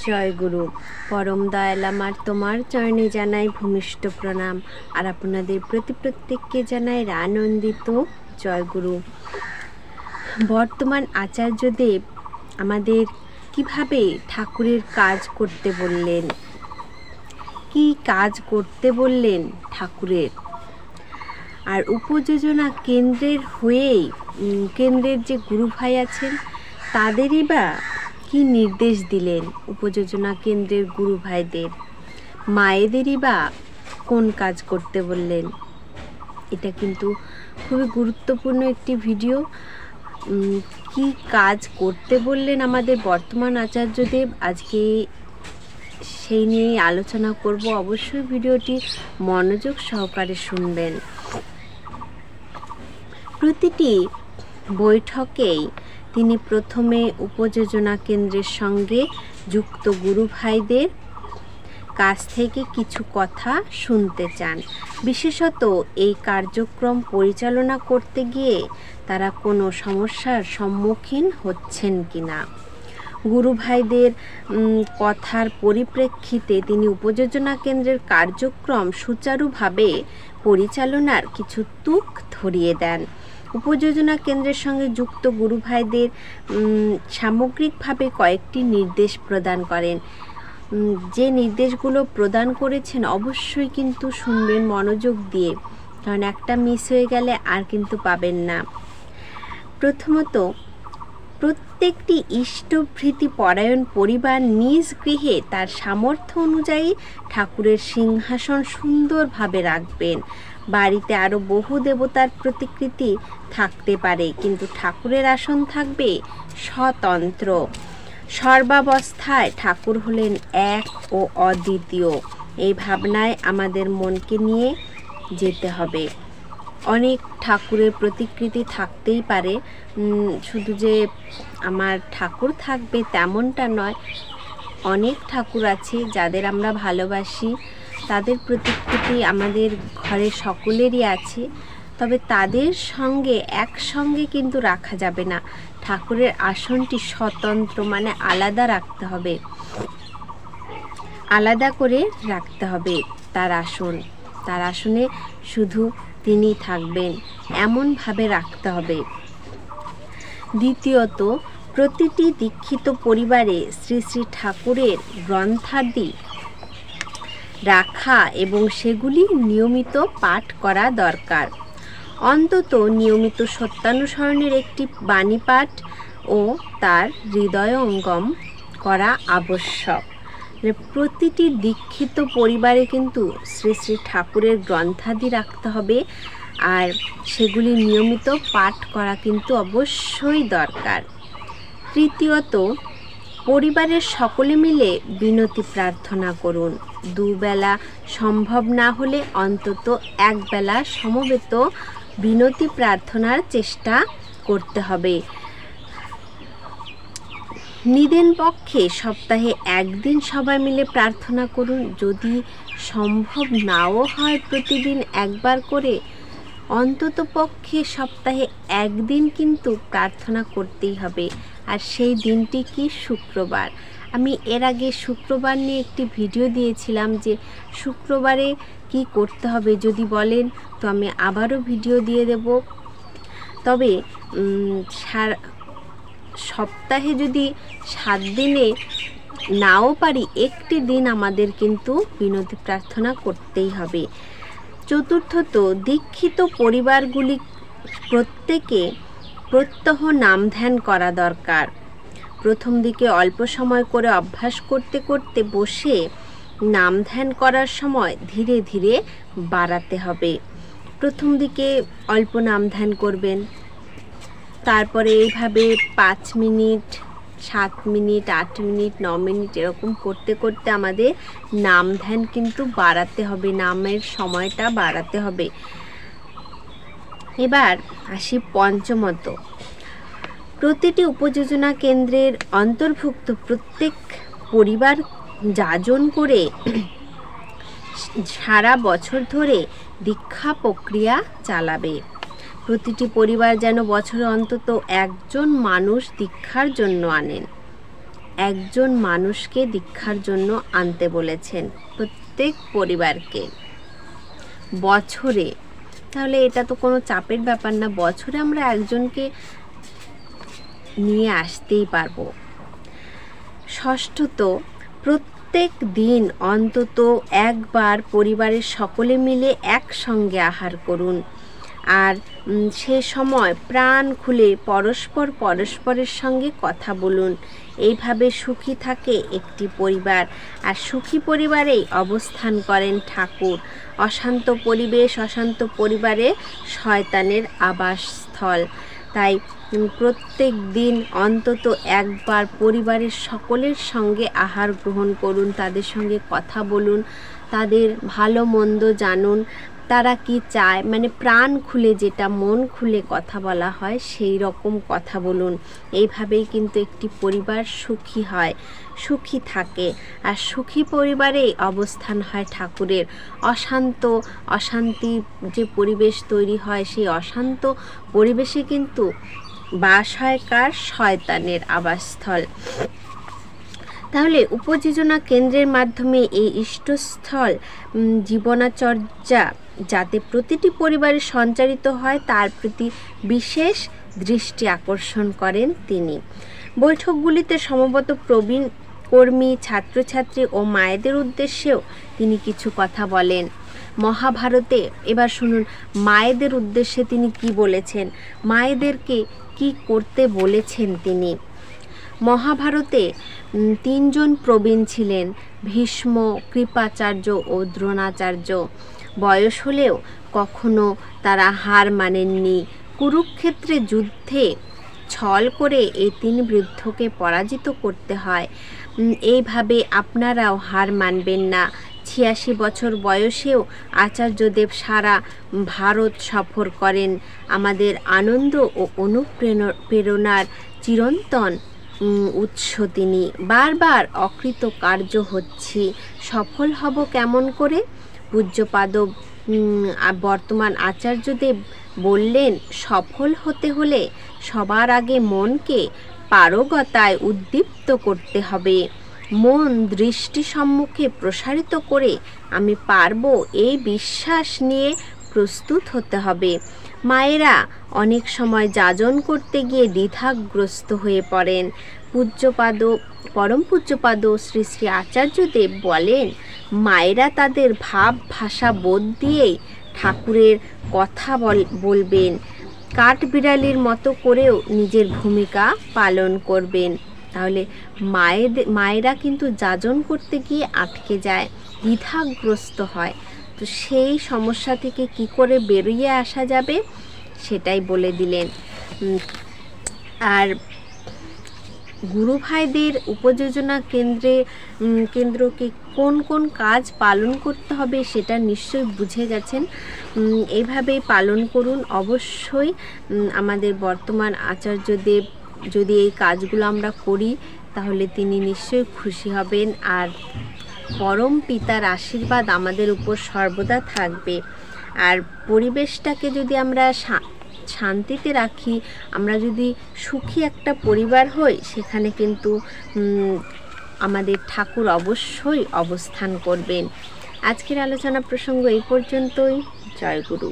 জয় গুরু। পরম দয়াল আমার তোমার চরণে জানাই ভূমিষ্ঠ প্রণাম। আর আপনাদের প্রত্যেককে জানাই আনন্দিত জয় গুরু। বর্তমান আচার্যদেব আমাদের কিভাবে ঠাকুরের কাজ করতে বললেন, কি কাজ করতে বললেন ঠাকুরের, আর উপযোজনা কেন্দ্রের হয়েই কেন্দ্রের যে গুরু ভাই আছেন তাদেরই বা কি নির্দেশ দিলেন, উপযোজনা কেন্দ্রের গুরু ভাইদের মায়েদেরই বা কোন কাজ করতে বললেন। এটা কিন্তু খুবই গুরুত্বপূর্ণ একটি ভিডিও। কি কাজ করতে বললেন আমাদের বর্তমান আচার্যদেব, আজকে সেই নিয়েই আলোচনা করব। অবশ্যই ভিডিওটি মনোযোগ সহকারে শুনবেন। প্রতিটি বৈঠকেই তিনি প্রথমে উপযোজনা কেন্দ্রের সঙ্গে যুক্ত গুরু ভাইদের কাছ থেকে কিছু কথা শুনতে চান। বিশেষত এই কার্যক্রম পরিচালনা করতে গিয়ে তারা কোনো সমস্যার সম্মুখীন হচ্ছেন কিনা। গুরু ভাইদের কথার পরিপ্রেক্ষিতে তিনি উপযোজনা কেন্দ্রের কার্যক্রম সুচারুভাবে পরিচালনার কিছু তুক ধরিয়ে দেন। উপযোজনা কেন্দ্রের সঙ্গে যুক্ত গুরু ভাইদের সামগ্রিকভাবে কয়েকটি নির্দেশ প্রদান করেন। যে নির্দেশগুলো প্রদান করেছেন অবশ্যই কিন্তু শুনবেন মনোযোগ দিয়ে, কারণ একটা মিস হয়ে গেলে আর কিন্তু পাবেন না। প্রথমত, প্রত্যেকটি ইষ্টভৃতি পরায়ণ পরিবার নিজ গৃহে তার সামর্থ্য অনুযায়ী ঠাকুরের সিংহাসন সুন্দরভাবে রাখবেন। বাড়িতে আরও বহু দেবতার প্রতিকৃতি থাকতে পারে, কিন্তু ঠাকুরের আসন থাকবে স্বতন্ত্র। সর্বাবস্থায় ঠাকুর হলেন এক ও অদ্বিতীয়। এই ভাবনায় আমাদের মনকে নিয়ে যেতে হবে। অনেক ঠাকুরের প্রতিকৃতি থাকতেই পারে, শুধু যে আমার ঠাকুর থাকবে তেমনটা নয়। অনেক ঠাকুর আছে যাদের আমরা ভালোবাসি, তাদের প্রতিকৃতি আমাদের ঘরে সকলেরই আছে, তবে তাদের সঙ্গে একসঙ্গে কিন্তু রাখা যাবে না। ঠাকুরের আসনটি স্বতন্ত্র, মানে আলাদা রাখতে হবে, আলাদা করে রাখতে হবে তার আসনে শুধু তিনি থাকবেন, এমনভাবে রাখতে হবে। দ্বিতীয়ত, প্রতিটি দীক্ষিত পরিবারে শ্রী শ্রী ঠাকুরের গ্রন্থাদি রাখা এবং সেগুলি নিয়মিত পাঠ করা দরকার। অন্তত নিয়মিত সত্যানুসরণের একটি বাণী পাঠ ও তার হৃদয়ঙ্গম করা আবশ্যক। প্রতিটি দীক্ষিত পরিবারে কিন্তু শ্রী শ্রী ঠাকুরের গ্রন্থাদি রাখতে হবে, আর সেগুলি নিয়মিত পাঠ করা কিন্তু অবশ্যই দরকার। তৃতীয়ত, পরিবারের সকলে মিলে বিনতি প্রার্থনা করুন। দুবেলা সম্ভব না হলে অন্তত একবেলা সমবেত বিনতি প্রার্থনার চেষ্টা করতে হবে। নিদেন পক্ষে সপ্তাহে একদিন সবাই মিলে প্রার্থনা করুন। যদি সম্ভব নাও হয় প্রতিদিন একবার করে, অন্তত পক্ষে সপ্তাহে একদিন কিন্তু প্রার্থনা করতেই হবে। আর সেই দিনটি কি? শুক্রবার। আমি এর আগে শুক্রবার নিয়ে একটি ভিডিও দিয়েছিলাম যে শুক্রবারে কি করতে হবে, যদি বলেন তো আমি আবারও ভিডিও দিয়ে দেব। তবে সপ্তাহে যদি 7 দিনে নাও পারি, একটি দিন আমাদের কিন্তু বিনতি প্রার্থনা করতেই হবে। চতুর্থত, দীক্ষিত পরিবারগুলি প্রত্যেকে প্রত্যহ নাম ধ্যান করা দরকার। প্রথম দিকে অল্প সময় করে অভ্যাস করতে করতে বসে নাম ধ্যান করার সময় ধীরে ধীরে বাড়াতে হবে। প্রথম দিকে অল্প নাম ধ্যান করবেন, তারপরে এইভাবে 5 মিনিট, 7 মিনিট, 8 মিনিট, 9 মিনিট এরকম করতে করতে আমাদের নাম ধ্যান কিন্তু বাড়াতে হবে, নামের সময়টা বাড়াতে হবে। এবার আসি পঞ্চমত, প্রতিটি উপযোজনা কেন্দ্রের অন্তর্ভুক্ত প্রত্যেক পরিবার যাজন করে সারা বছর ধরে দীক্ষা প্রক্রিয়া চালাবে। প্রতিটি পরিবার যেন বছরে অন্তত একজন মানুষ দীক্ষার জন্য আনেন। একজন মানুষকে দীক্ষার জন্য আনতে বলেছেন, প্রত্যেক পরিবারকে বছরে। তাহলে এটা তো কোনো চাপের ব্যাপার না, বছরে আমরা একজনকে নিয়ে আসতেই পারবো। ষষ্ঠত, প্রত্যেক দিন অন্তত একবার পরিবারের সকলে মিলে একসঙ্গে আহার করুন। আর সে সময় প্রাণ খুলে পরস্পরের সঙ্গে কথা বলুন। এইভাবে সুখী থাকে একটি পরিবার, আর সুখী পরিবারেই অবস্থান করেন ঠাকুর। অশান্ত পরিবেশ, অশান্ত পরিবারে শয়তানের আবাসস্থল। তাই প্রত্যেক দিন অন্তত একবার পরিবারের সকলের সঙ্গে আহার গ্রহণ করুন, তাদের সঙ্গে কথা বলুন, তাদের ভালো মন্দ জানুন, তারা কি চায়, মানে প্রাণ খুলে, যেটা মন খুলে কথা বলা হয় সেই রকম কথা বলুন। এইভাবেই কিন্তু একটি পরিবার সুখী হয়, সুখী থাকে। আর সুখী পরিবারেই অবস্থান হয় ঠাকুরের। অশান্তি যে পরিবেশ তৈরি হয়, সেই অশান্ত পরিবেশে কিন্তু বাস হয় কার? শয়তানের আবাসস্থল। তাহলে উপযোজনা কেন্দ্রের মাধ্যমে এই ইষ্টস্থল জীবনাচর্যা যাতে প্রতিটি পরিবারে সঞ্চারিত হয় তার প্রতি বিশেষ দৃষ্টি আকর্ষণ করেন তিনি। বৈঠকগুলিতে সমবেত প্রবীণ কর্মী, ছাত্রছাত্রী ও মায়েদের উদ্দেশ্যেও তিনি কিছু কথা বলেন। মহাভারতে এবার শুনুন মায়েদের উদ্দেশ্যে তিনি কি বলেছেন, মায়েদেরকে কি করতে বলেছেন তিনি। মহাভারতে 3 জন প্রবীণ ছিলেন, ভীষ্ম, কৃপাচার্য ও দ্রোণাচার্য। বয়স হলেও কখনো তারা হার মানেননি। কুরুক্ষেত্রে যুদ্ধে ছল করে এই 3 বৃদ্ধকে পরাজিত করতে হয়। এইভাবে আপনারাও হার মানবেন না। 86 বছর বয়সেও আচার্যদেব সারা ভারত সফর করেন। আমাদের আনন্দ ও অনুপ্রেরণার চিরন্তন উৎস তিনি। বারবার অকৃতকার্য হচ্ছি, সফল হব কেমন করে? পূজ্যপাদ বর্তমান আচার্যদেব বললেন, সফল হতে হলে সবার আগে মনকে পারগতায় উদ্দীপ্ত করতে হবে। মন দৃষ্টি সম্মুখে প্রসারিত করে আমি পারবো এই বিশ্বাস নিয়ে প্রস্তুত হতে হবে। মায়েরা অনেক সময় যাজন করতে গিয়ে দ্বিধাগ্রস্ত হয়ে পড়েন। পরম পূজ্যপাদ শ্রী শ্রী আচার্যদেব বলেন, মায়েরা তাদের ভাব ভাষা বোধ দিয়েই ঠাকুরের কথা বলবেন, কাঠবিড়ালির মতো করেও নিজের ভূমিকা পালন করবেন। তাহলে মায়েরা কিন্তু যাজন করতে গিয়ে আটকে যায়, দ্বিধাগ্রস্ত হয়। তো সেই সমস্যা থেকে কি করে বেরিয়ে আসা যাবে সেটাই বলে দিলেন। আর গুরু ভাইদের উপযোজনা কেন্দ্রকে কোন কোন কাজ পালন করতে হবে সেটা নিশ্চয়ই বুঝে গেছেন। এইভাবেই পালন করুন। অবশ্যই আমাদের বর্তমান আচার্যদেব যদি এই কাজগুলো আমরা করি তাহলে তিনি নিশ্চয়ই খুশি হবেন, আর পরম পিতার আশীর্বাদ আমাদের উপর সর্বদা থাকবে। আর পরিবেশটাকে যদি আমরা শান্তিতে রাখি, আমরা যদি সুখী একটা পরিবার হই, সেখানে কিন্তু আমাদের ঠাকুর অবশ্যই অবস্থান করবেন। আজকের আলোচনা প্রসঙ্গ এই পর্যন্তই। জয় গুরু।